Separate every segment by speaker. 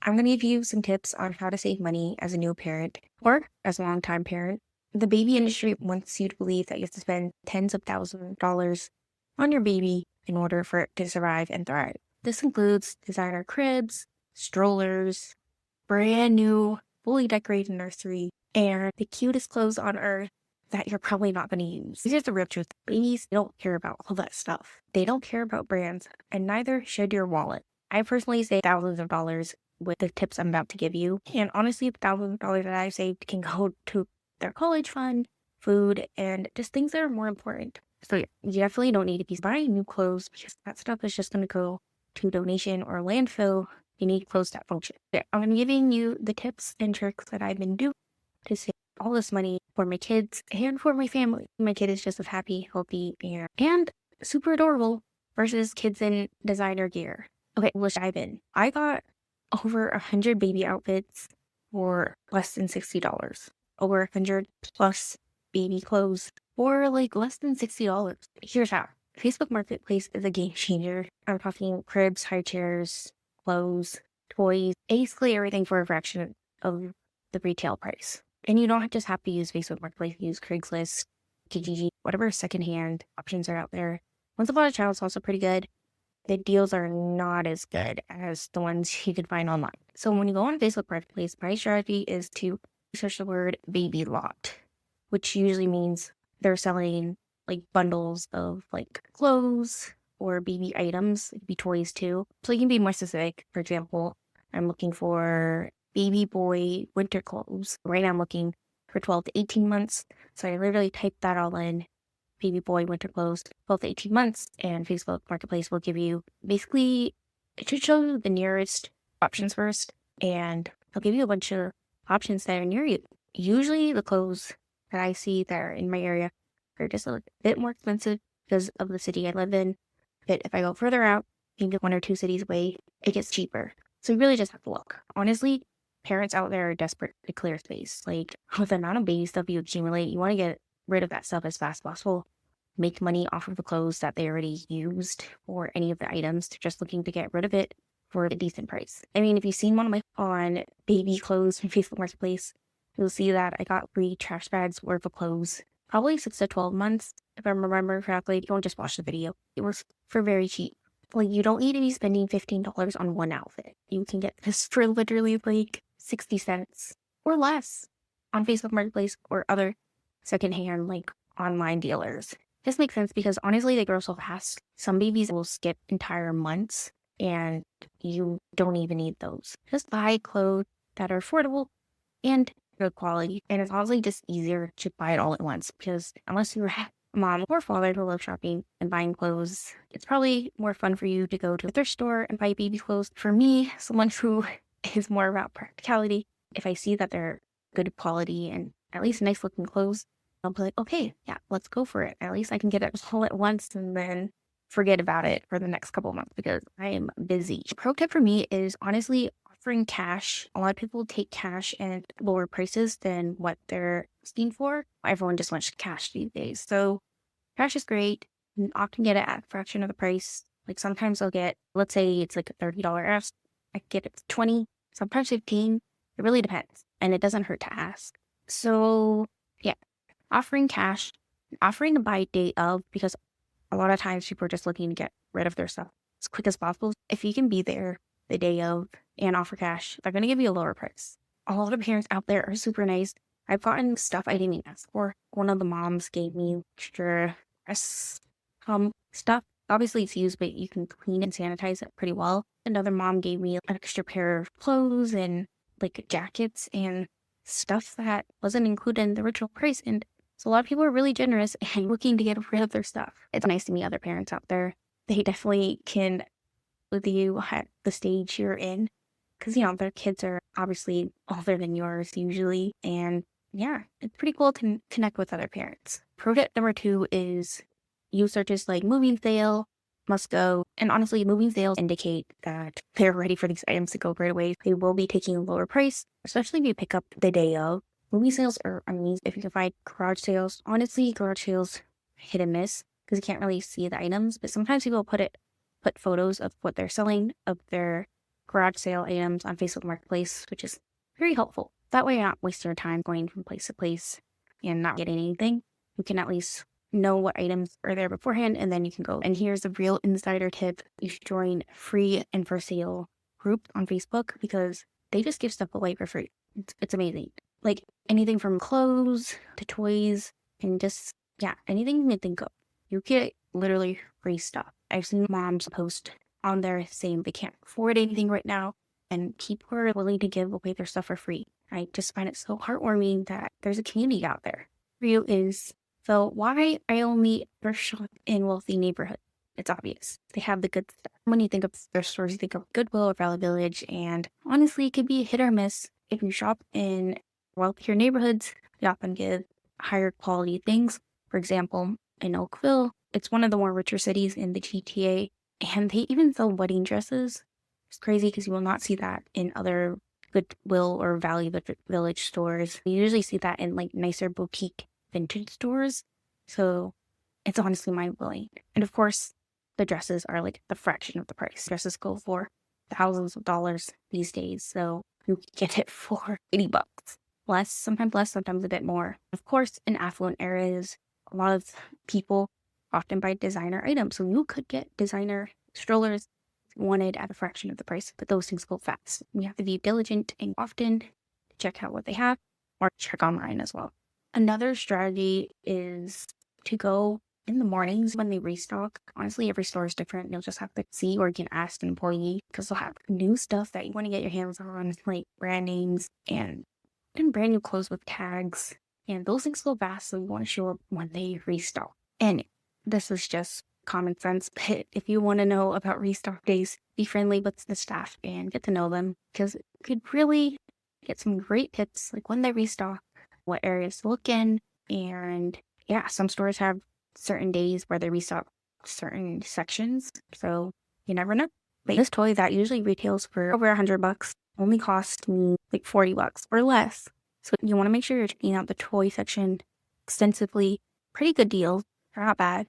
Speaker 1: I'm going to give you some tips on how to save money as a new parent or as a longtime parent. The baby industry wants you to believe that you have to spend tens of thousands of dollars on your baby in order for it to survive and thrive. This includes designer cribs, strollers, brand new, fully decorated nursery, and the cutest clothes on earth that you're probably not going to use. Here's the real truth. Babies don't care about all that stuff. They don't care about brands, and neither should your wallet. I personally save thousands of dollars with the tips I'm about to give you. And honestly, the thousands of dollars that I saved can go to their college fund, food, and just things that are more important. So yeah, you definitely don't need to be buying new clothes because that stuff is just going to go to donation or landfill. You need clothes that function. Yeah, I'm giving you the tips and tricks that I've been doing to save all this money for my kids and for my family. My kid is just as happy, healthy, and super adorable versus kids in designer gear. Okay, let's dive in. I got over 100 baby outfits for less than $60. Over 100 plus baby clothes for like less than $60. Here's how. Facebook Marketplace is a game changer. I'm talking cribs, high chairs, clothes, toys, basically everything for a fraction of the retail price. And you don't just have to use Facebook Marketplace, use Craigslist, Kijiji, whatever secondhand options are out there. Once Upon a Child is also pretty good. The deals are not as good as the ones you can find online. So when you go on Facebook Marketplace, my strategy is to search the word baby lot, which usually means they're selling like bundles of like clothes or baby items. It could be toys too. So you can be more specific. For example, I'm looking for baby boy winter clothes. Right now I'm looking for 12 to 18 months. So I literally type that all in, baby boy winter clothes, 12 to 18 months, and Facebook Marketplace will give you basically, it should show you the nearest options first, and they'll give you a bunch of options that are near you. Usually the clothes that I see that are in my area are just a bit more expensive because of the city I live in. But if I go further out, maybe 1 or 2 cities away, it gets cheaper. So you really just have to look. Honestly, parents out there are desperate to clear space. Like with the amount of baby stuff you accumulate, you want to get rid of that stuff as fast as possible. Make money off of the clothes that they already used or any of the items. They're just looking to get rid of it for a decent price. I mean, if you've seen one of my on baby clothes from Facebook Marketplace, you'll see that I got 3 trash bags worth of clothes, probably 6 to 12 months. If I remember correctly, don't just watch the video. It was for very cheap. Like, you don't need to be spending $15 on one outfit. You can get this for literally like 60 cents or less on Facebook Marketplace or other secondhand like online dealers. This makes sense because honestly, they grow so fast. Some babies will skip entire months and you don't even need those. Just buy clothes that are affordable and good quality. And it's honestly just easier to buy it all at once because unless you're a mom or father who love shopping and buying clothes, it's probably more fun for you to go to a thrift store and buy baby clothes. For me, someone who is more about practicality, if I see that they're good quality and at least nice looking clothes, I'll be like, okay, yeah, let's go for it. At least I can get it all at once and then forget about it for the next couple of months because I am busy. Pro tip for me is honestly offering cash. A lot of people take cash at lower prices than what they're asking for. Everyone just wants cash these days. So cash is great. You often get it at a fraction of the price. Like sometimes I'll get, let's say it's like a $30 ask. I get it for 20, sometimes 15. It really depends. And it doesn't hurt to ask. So yeah, offering cash, offering to buy day of, because a lot of times people are just looking to get rid of their stuff as quick as possible. If you can be there the day of and offer cash, they're going to give you a lower price. A lot of parents out there are super nice. I've gotten stuff I didn't even ask for. One of the moms gave me extra stuff. Obviously it's used, but you can clean and sanitize it pretty well. Another mom gave me an extra pair of clothes and like jackets and stuff that wasn't included in the original price. And so a lot of people are really generous and looking to get rid of their stuff. It's nice to meet other parents out there. They definitely can with you at the stage you're in because, their kids are obviously older than yours usually. And yeah, it's pretty cool to connect with other parents. Pro tip number 2 is use searches like moving sale, must go. And honestly, moving sales indicate that they're ready for these items to go right away. They will be taking a lower price, especially if you pick up the day of. Movie sales are amazing if you can find garage sales. Honestly, garage sales hit and miss because you can't really see the items, but sometimes people put photos of what they're selling of their garage sale items on Facebook Marketplace, which is very helpful. That way you're not wasting your time going from place to place and not getting anything. You can at least know what items are there beforehand, and then you can go. And here's a real insider tip. You should join free and for sale group on Facebook because they just give stuff away for free. It's amazing. Like anything from clothes to toys and just, yeah, anything you can think of. You get literally free stuff. I've seen moms post on there saying they can't afford anything right now, and people are willing to give away their stuff for free. I just find it so heartwarming that there's a community out there. For you is, so why I only thrift shop in wealthy neighborhoods? It's obvious. They have the good stuff. When you think of thrift stores, you think of Goodwill or Value Village, and honestly, it could be hit or miss. If you shop in wealthier neighborhoods, they often give higher quality things. For example, in Oakville, it's one of the more richer cities in the GTA, and they even sell wedding dresses. It's crazy because you will not see that in other Goodwill or Value Village stores. You usually see that in like nicer boutique vintage stores. So it's honestly mind-blowing. And of course, the dresses are like the fraction of the price. Dresses go for thousands of dollars these days. So you can get it for $80. Less, sometimes a bit more. Of course, in affluent areas, a lot of people often buy designer items. So you could get designer strollers wanted at a fraction of the price, but those things go fast. You have to be diligent and often check out what they have or check online as well. Another strategy is to go in the mornings when they restock. Honestly, every store is different. You'll just have to see or you can ask an employee because they'll have new stuff that you want to get your hands on, like brand names and brand new clothes with tags. And those things go fast, so you want to show up when they restock. And this is just common sense, but if you want to know about restock days, be friendly with the staff and get to know them because you could really get some great tips like when they restock, what areas to look in, and yeah, some stores have certain days where they restock certain sections, so you never know. Like this toy that usually retails for over $100 only cost me like $40 or less. So you want to make sure you're checking out the toy section extensively. Pretty good deals, they're not bad,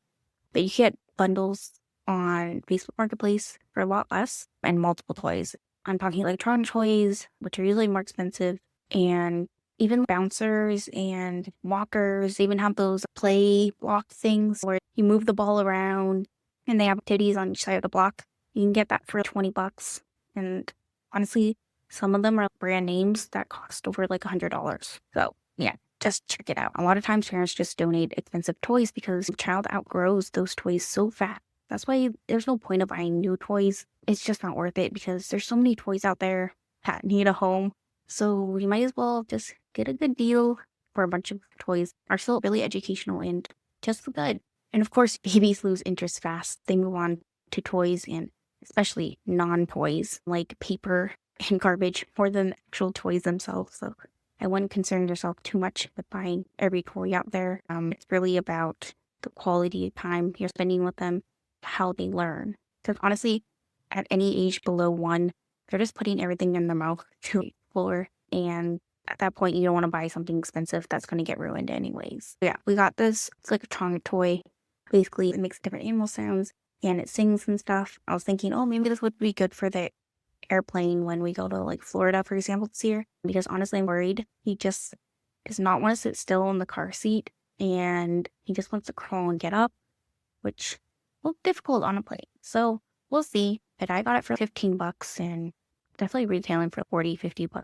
Speaker 1: but you get bundles on Facebook Marketplace for a lot less and multiple toys. I'm talking electronic toys, which are usually more expensive, and even bouncers and walkers. They even have those play block things where you move the ball around and they have activities on each side of the block. You can get that for $20. And honestly, some of them are brand names that cost over like $100. So yeah, just check it out. A lot of times parents just donate expensive toys because the child outgrows those toys so fast. That's why there's no point of buying new toys. It's just not worth it because there's so many toys out there that need a home. So you might as well just get a good deal for a bunch of toys. Are still really educational and just good. And of course, babies lose interest fast. They move on to toys and especially non-toys like paper and garbage more than actual toys themselves. So I wouldn't concern yourself too much with buying every toy out there. It's really about the quality of time you're spending with them, how they learn. Because honestly, at any age below 1, they're just putting everything in their mouth to explore. And at that point, you don't want to buy something expensive that's going to get ruined anyways. So yeah, we got this. It's like a electronic toy. Basically, it makes different animal sounds and it sings and stuff. I was thinking, oh, maybe this would be good for the airplane when we go to like Florida, for example, this year. Because honestly, I'm worried. He just does not want to sit still in the car seat and he just wants to crawl and get up, which will be difficult on a plane. So we'll see. But I got it for $15 and definitely retailing for $40-50.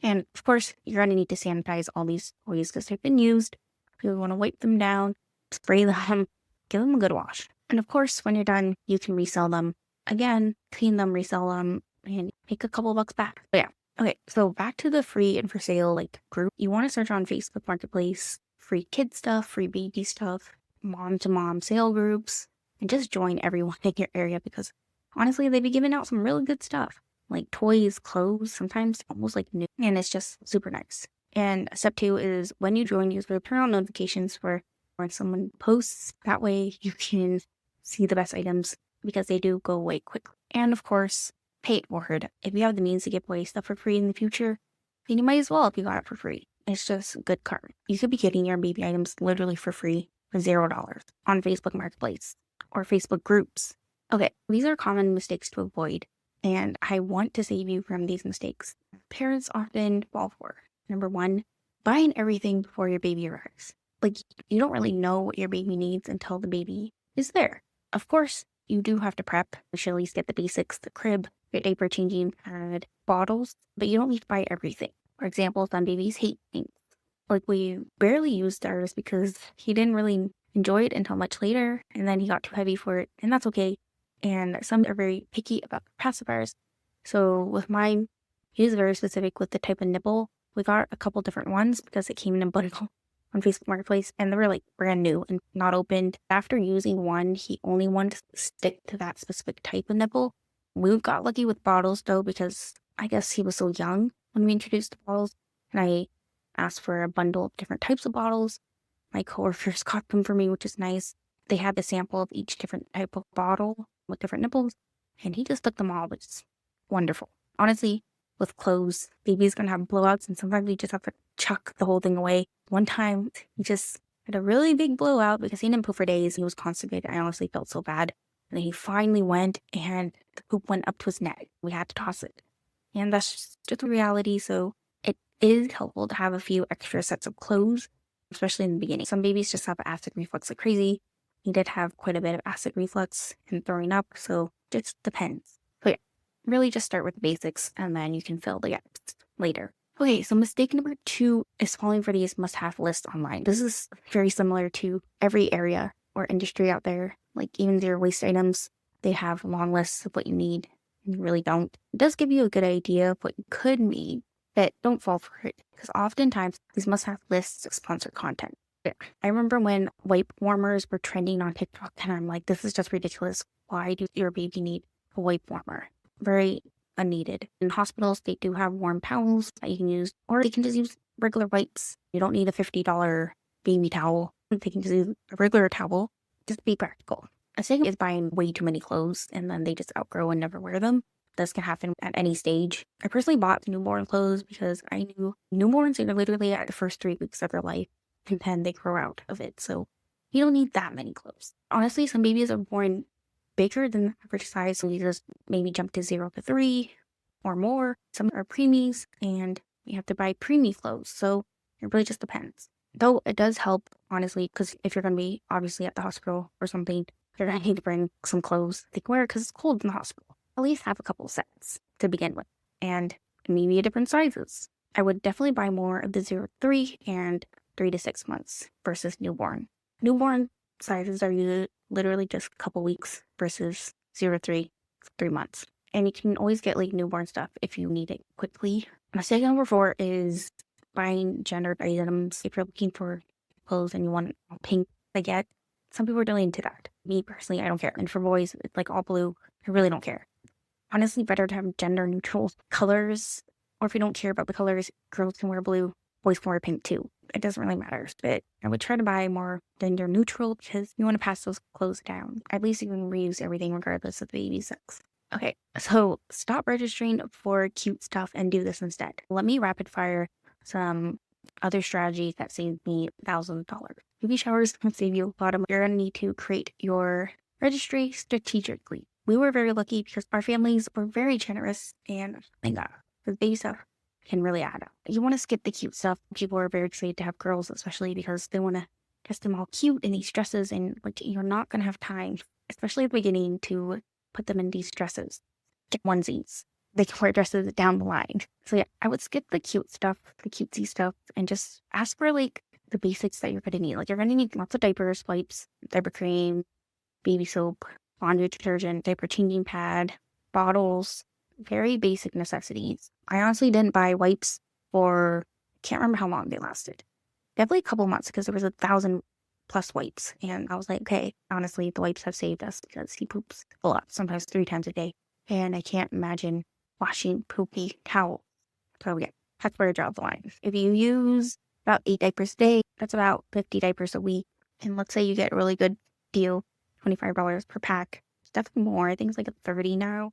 Speaker 1: And of course, you're going to need to sanitize all these toys because they've been used. You want to wipe them down, spray them, give them a good wash. And of course, when you're done, you can resell them again, clean them, resell them, and make a couple bucks back. But yeah. Okay, so back to the free and for sale like group. You want to search on Facebook Marketplace, free kid stuff, free baby stuff, mom to mom sale groups, and just join everyone in your area because honestly, they be giving out some really good stuff. Like toys, clothes, sometimes almost like new. And it's just super nice. And step 2 is when you join, use turn on notifications for when someone posts. That way you can see the best items because they do go away quickly. And of course, pay it forward. If you have the means to give away stuff for free in the future, then you might as well if you got it for free. It's just good karma. You could be getting your baby items literally for free for $0 on Facebook Marketplace or Facebook groups. Okay, these are common mistakes to avoid. And I want to save you from these mistakes parents often fall for. Number one, buying everything before your baby arrives. Like, you don't really know what your baby needs until the baby is there. Of course, you do have to prep. You should at least get the basics, the crib, your diaper changing pad, bottles, but you don't need to buy everything. For example, some babies hate things. Like, we barely used ours because he didn't really enjoy it until much later, and then he got too heavy for it, and that's okay. And some are very picky about pacifiers. So with mine, he is very specific with the type of nipple. We got a couple different ones because it came in a bundle on Facebook Marketplace, and they were like brand new and not opened. After using one, he only wanted to stick to that specific type of nipple. We got lucky with bottles though, because I guess he was so young when we introduced the bottles, and I asked for a bundle of different types of bottles. My coworkers got them for me, which is nice. They had the sample of each different type of bottle with different nipples, and he just took them all, which is wonderful. Honestly, with clothes, baby's gonna have blowouts, and sometimes you just have to chuck the whole thing away. One time, he just had a really big blowout because he didn't poop for days. He was constipated. I honestly felt so bad. And then he finally went, and the poop went up to his neck. We had to toss it. And that's just a reality, so it is helpful to have a few extra sets of clothes, especially in the beginning. Some babies just have acid reflux like crazy. He did have quite a bit of acid reflux and throwing up, so it just depends. So yeah, really just start with the basics and then you can fill the gaps later. Okay, so mistake number 2 is falling for these must-have lists online. This is very similar to every area or industry out there. Like even zero waste items, they have long lists of what you need and you really don't. It does give you a good idea of what you could need, but don't fall for it because oftentimes these must-have lists sponsor content. I remember when wipe warmers were trending on TikTok, and I'm like, this is just ridiculous. Why do your baby need a wipe warmer? Very unneeded. In hospitals, they do have warm towels that you can use, or they can just use regular wipes. You don't need a $50 baby towel. They can just use a regular towel. Just be practical. A second is buying way too many clothes, and then they just outgrow and never wear them. This can happen at any stage. I personally bought newborn clothes because I knew newborns are literally at the first 3 weeks of their life, and then they grow out of it. So you don't need that many clothes. Honestly, some babies are born bigger than the average size, so you just maybe jump to 0 to 3 or more. Some are preemies, and you have to buy preemie clothes. So it really just depends. Though it does help, honestly, because if you're going to be obviously at the hospital or something, you're going to need to bring some clothes they can wear because it's cold in the hospital. At least have a couple sets to begin with, and maybe different sizes. I would definitely buy more of the 0 to 3 and 3 to 6 months versus newborn. Newborn sizes are literally just a couple weeks versus 0 to 3 months. And you can always get like newborn stuff if you need it quickly. Mistake number 4 is buying gendered items. If you're looking for clothes and you want all pink, baguette, some people are really into that. Me personally, I don't care. And for boys, it's like all blue. I really don't care. Honestly, better to have gender neutral colors. Or if you don't care about the colors, girls can wear blue, boys can wear pink too. It doesn't really matter, but I would try to buy more gender neutral because you want to pass those clothes down. At least you can reuse everything regardless of the baby's sex. Okay, so stop registering for cute stuff and do this instead. Let me rapid fire some other strategies that saved me thousands of dollars. Baby showers can save you a lot of money. You're going to need to create your registry strategically. We were very lucky because our families were very generous, and thank God, because baby stuff can really add up. You want to skip the cute stuff. People are very excited to have girls, especially because they want to dress them all cute in these dresses, and like you're not going to have time, especially at the beginning, to put them in these dresses. Get onesies. They can wear dresses down the line. So yeah, I would skip the cute stuff, the cutesy stuff, and just ask for like the basics that you're going to need. Like you're going to need lots of diapers, wipes, diaper cream, baby soap, laundry detergent, diaper changing pad, bottles, very basic necessities. I honestly didn't buy wipes for, can't remember how long they lasted. Definitely a couple months because there was 1,000 plus wipes. And I was like, okay, honestly, the wipes have saved us because he poops a lot, sometimes 3 times a day. And I can't imagine washing poopy towel. So yeah, that's where I draw the line. If you use about 8 diapers a day, that's about 50 diapers a week. And let's say you get a really good deal, $25 per pack. It's definitely more. I think it's like 30 now.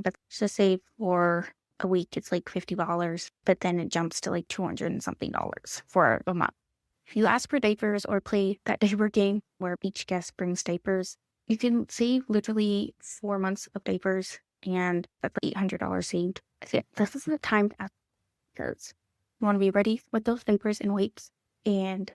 Speaker 1: But just say for a week, it's like $50. But then it jumps to like 200 and something dollars for a month. If you ask for diapers or play that diaper game where each guest brings diapers, you can save literally 4 months of diapers and that's like $800 saved. So yeah, this is the time to ask because you want to be ready with those diapers and wipes, and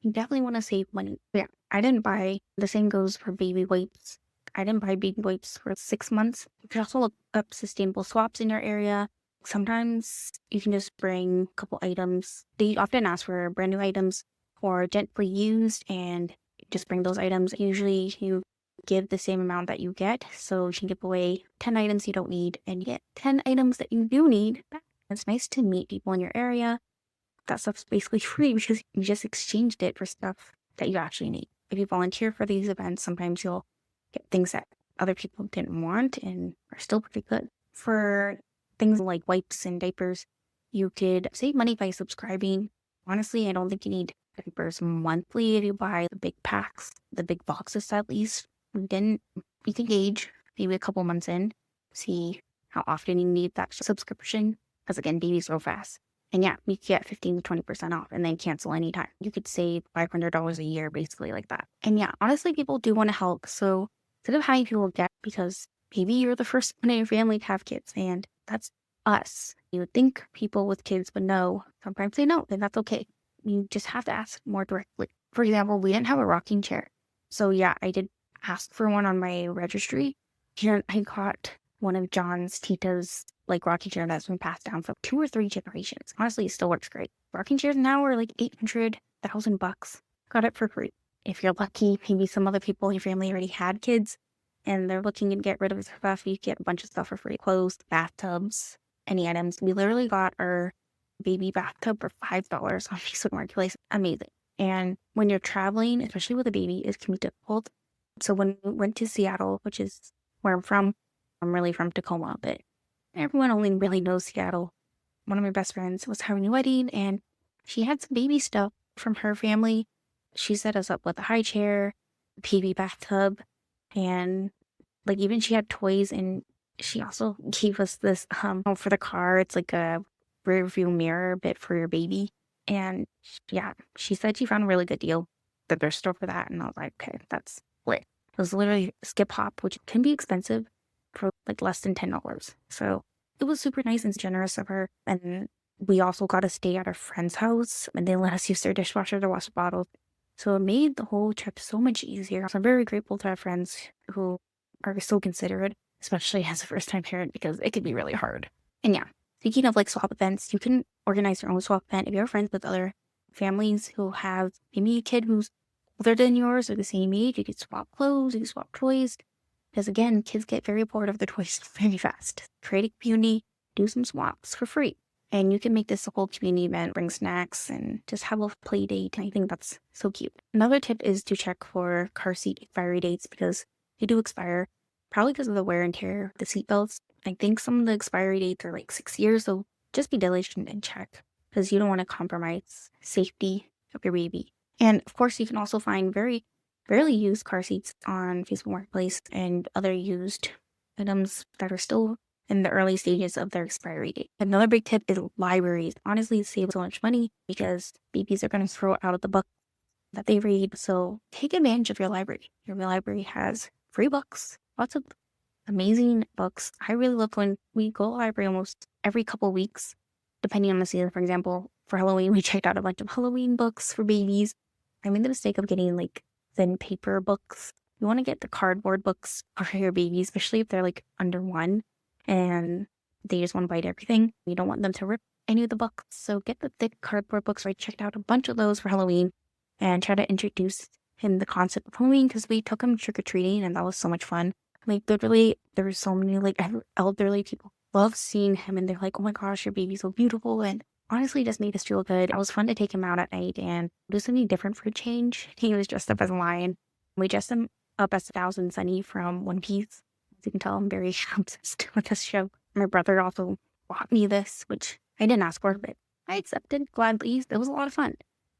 Speaker 1: you definitely want to save money. But yeah, I didn't buy, the same goes for baby wipes. I didn't buy baby wipes for 6 months. You can also look up sustainable swaps in your area. Sometimes you can just bring a couple items. They often ask for brand new items or gently used, and just bring those items. Usually you give the same amount that you get, so you can give away 10 items you don't need and you get 10 items that you do need back. It's nice to meet people in your area. That stuff's basically free because you just exchanged it for stuff that you actually need. If you volunteer for these events, sometimes you'll get things that other people didn't want and are still pretty good. For things like wipes and diapers, you could save money by subscribing. Honestly, I don't think you need diapers monthly if you buy the big packs, the big boxes at least. Then you can gauge maybe a couple months in, see how often you need that subscription. Because again, babies grow fast. And yeah, you get 15 to 20% off and then cancel anytime. You could save $500 a year, basically like that. And yeah, honestly, people do want to help. So instead of having people get, because maybe you're the first one in your family to have kids, and that's us. You would think people with kids would know. Sometimes they don't, and that's okay. You just have to ask more directly. For example, we didn't have a rocking chair. So yeah, I did ask for one on my registry. And I got one of John's Tita's like rocking chair that's been passed down for 2 or 3 generations. Honestly, it still works great. Rocking chairs now are like $800,000. Got it for free. If you're lucky, maybe some other people in your family already had kids and they're looking to get rid of stuff. You get a bunch of stuff for free. Clothes, bathtubs, any items. We literally got our baby bathtub for $5 on Facebook Marketplace. Amazing. And when you're traveling, especially with a baby, it can be difficult. So when we went to Seattle, which is where I'm really from Tacoma, but everyone only really knows Seattle. One of my best friends was having a wedding and she had some baby stuff from her family. She set us up with a high chair, baby bathtub, and like even she had toys, and she also gave us this for the car. It's like a rear view mirror bit for your baby. And yeah, she said she found a really good deal at the thrift store for that, and I was like, okay, that's lit. It was literally skip hop, which can be expensive, for like less than $10. So it was super nice and generous of her. And we also got to stay at our friend's house and they let us use their dishwasher to wash the bottles. So it made the whole trip so much easier. So I'm very grateful to have friends who are so considerate, especially as a first time parent, because it could be really hard. And yeah, speaking of like swap events, you can organize your own swap event. If you're friends with other families who have maybe a kid who's older than yours or the same age, you could swap clothes, you can swap toys. Because again, kids get very bored of their toys very fast. Create a community, do some swaps for free. And you can make this a whole community event, bring snacks, and just have a play date. I think that's so cute. Another tip is to check for car seat expiry dates because they do expire, probably because of the wear and tear of the seat belts. I think some of the expiry dates are like 6 years, so just be diligent and check because you don't want to compromise safety of your baby. And of course, you can also find very rarely used car seats on Facebook Marketplace and other used items that are still in the early stages of their expiry date. Another big tip is libraries. Honestly, it saves so much money because babies are going to throw out of the book that they read. So take advantage of your library. Your library has free books, lots of amazing books. I really love when we go to the library almost every couple weeks, depending on the season. For example, for Halloween, we checked out a bunch of Halloween books for babies. I made the mistake of getting like thin paper books. You want to get the cardboard books for your baby, especially if they're like under 1 and they just want to bite everything. You don't want them to rip any of the books. So get the thick cardboard books. I checked out a bunch of those for Halloween and try to introduce him the concept of Halloween because we took him trick-or-treating and that was so much fun. Like literally, there were so many like elderly people love seeing him and they're like, oh my gosh, your baby's so beautiful. And honestly, it just made us feel good. It was fun to take him out at night and do something different for a change. He was dressed up as a lion. We dressed him up as Thousand Sunny from One Piece. As you can tell, I'm very obsessed with this show. My brother also bought me this, which I didn't ask for, but I accepted gladly. It was a lot of fun.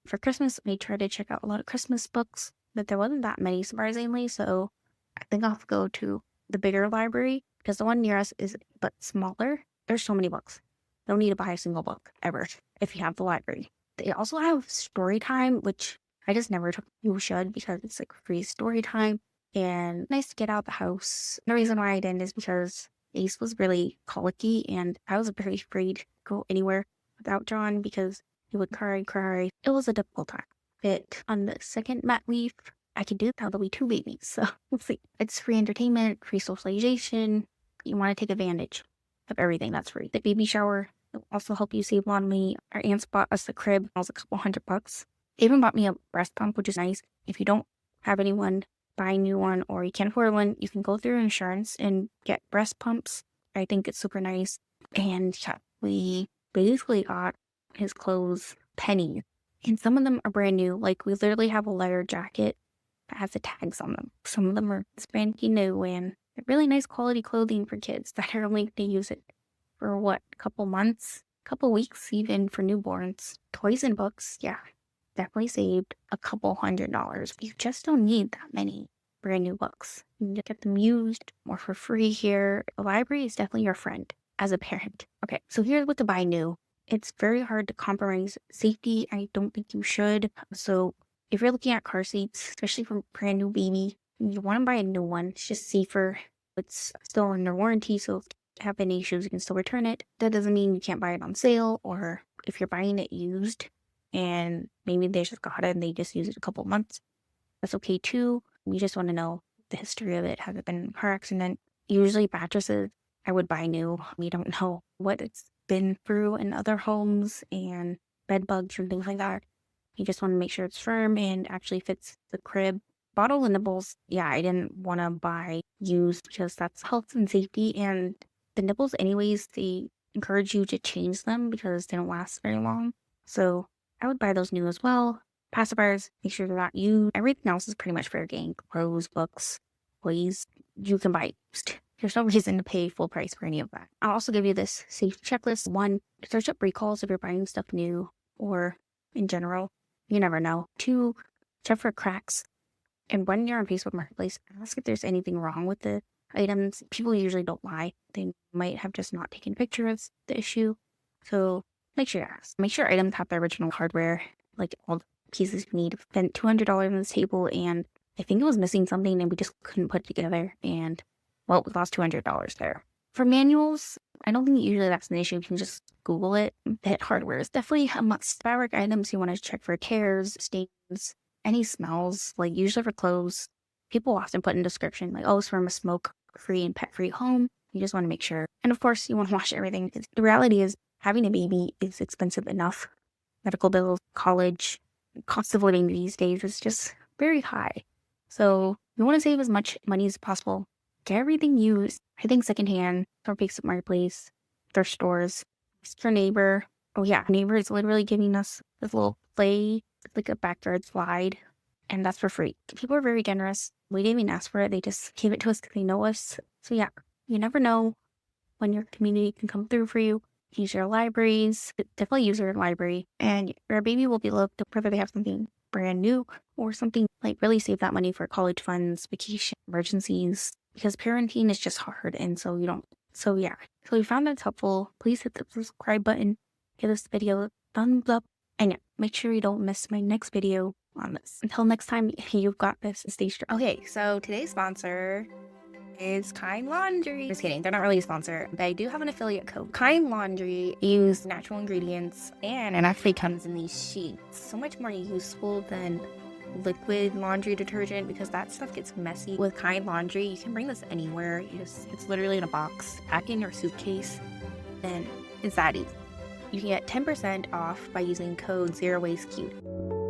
Speaker 1: For Christmas, I tried to check out a lot of Christmas books, but there wasn't that many, surprisingly. So I think I'll have to go to the bigger library because the one near us is but smaller. There's so many books. Don't need to buy a single book ever if you have the library. They also have story time, which I just never took. You should because it's like free story time and nice to get out the house. The reason why I didn't is because Ace was really colicky, and I was very afraid to go anywhere without John because he would cry. It was a difficult time. But on the second mat leave, I could do it. That'll be 2 babies. So we'll see. It's free entertainment, free socialization. You want to take advantage of everything that's free. The baby shower will also help you save a lot of money. Our aunts bought us the crib. It was a couple $100. They even bought me a breast pump, which is nice. If you don't have anyone, buy a new one, or you can't afford one, you can go through insurance and get breast pumps. I think it's super nice. And yeah, we basically got his clothes pennies. And some of them are brand new. Like, we literally have a leather jacket that has the tags on them. Some of them are spanky new, and they're really nice quality clothing for kids that are only going to use it for what, a couple months, couple weeks, even for newborns. Toys and books, yeah, definitely saved a couple $100. You just don't need that many brand new books. You can get them used or for free here. A library is definitely your friend as a parent. Okay, so here's what to buy new. It's very hard to compromise safety. I don't think you should. So if you're looking at car seats, especially for a brand new baby, you want to buy a new one. It's just safer. It's still under warranty, so if you have any issues, you can still return it. That doesn't mean you can't buy it on sale, or if you're buying it used and maybe they just got it and they just used it a couple months, that's okay too. You just want to know the history of it. Has it been in a car accident? Usually mattresses, I would buy new. We don't know what it's been through in other homes and bed bugs and things like that. You just want to make sure it's firm and actually fits the crib. Bottle and nibbles, yeah, I didn't want to buy used because that's health and safety. And the nibbles, anyways, they encourage you to change them because they don't last very long. So I would buy those new as well. Pacifiers, make sure they're not used. Everything else is pretty much fair game. Clothes, books, toys, you can buy used. There's no reason to pay full price for any of that. I'll also give you this safety checklist. 1, search up recalls if you're buying stuff new or in general. You never know. 2, check for cracks. And when you're on Facebook Marketplace, ask if there's anything wrong with the items. People usually don't lie. They might have just not taken pictures of the issue. So make sure to ask. Make sure items have the original hardware, like all the pieces you need. Spent $200 on this table, and I think it was missing something, and we just couldn't put it together. And well, we lost $200 there. For manuals, I don't think usually that's an issue. You can just Google it. That hardware is definitely a must. Fabric items, you want to check for tears, stains, any smells. Like, usually for clothes, people often put in description, like, oh, it's from a smoke-free and pet-free home. You just want to make sure. And of course, you want to wash everything. The reality is, having a baby is expensive enough. Medical bills, college, cost of living these days is just very high. So you want to save as much money as possible. Get everything used. I think secondhand, from Facebook Marketplace, thrift stores, ask your neighbor. Oh yeah, neighbor is literally giving us this little play, like a backyard slide, and that's for free. People are very generous. We didn't even ask for it. They just gave it to us because they know us. So yeah, you never know when your community can come through for you. Use your libraries. Definitely use your library. And your baby will be loved whether they have something brand new or something like really save that money for college funds, vacation, emergencies. Because parenting is just hard, and so you don't. So yeah. So if you found that's helpful, please hit the subscribe button. Give this video a thumbs up. And yeah, make sure you don't miss my next video on this. Until next time, you've got this. Stay strong. Okay, so today's sponsor is Kind Laundry. Just kidding, they're not really a sponsor, but I do have an affiliate code. Kind Laundry use natural ingredients, and it actually comes in these sheets. So much more useful than liquid laundry detergent because that stuff gets messy. With Kind Laundry, you can bring this anywhere. It's literally in a box, pack in your suitcase, and it's that easy. You can get 10% off by using code ZeroWasteCute.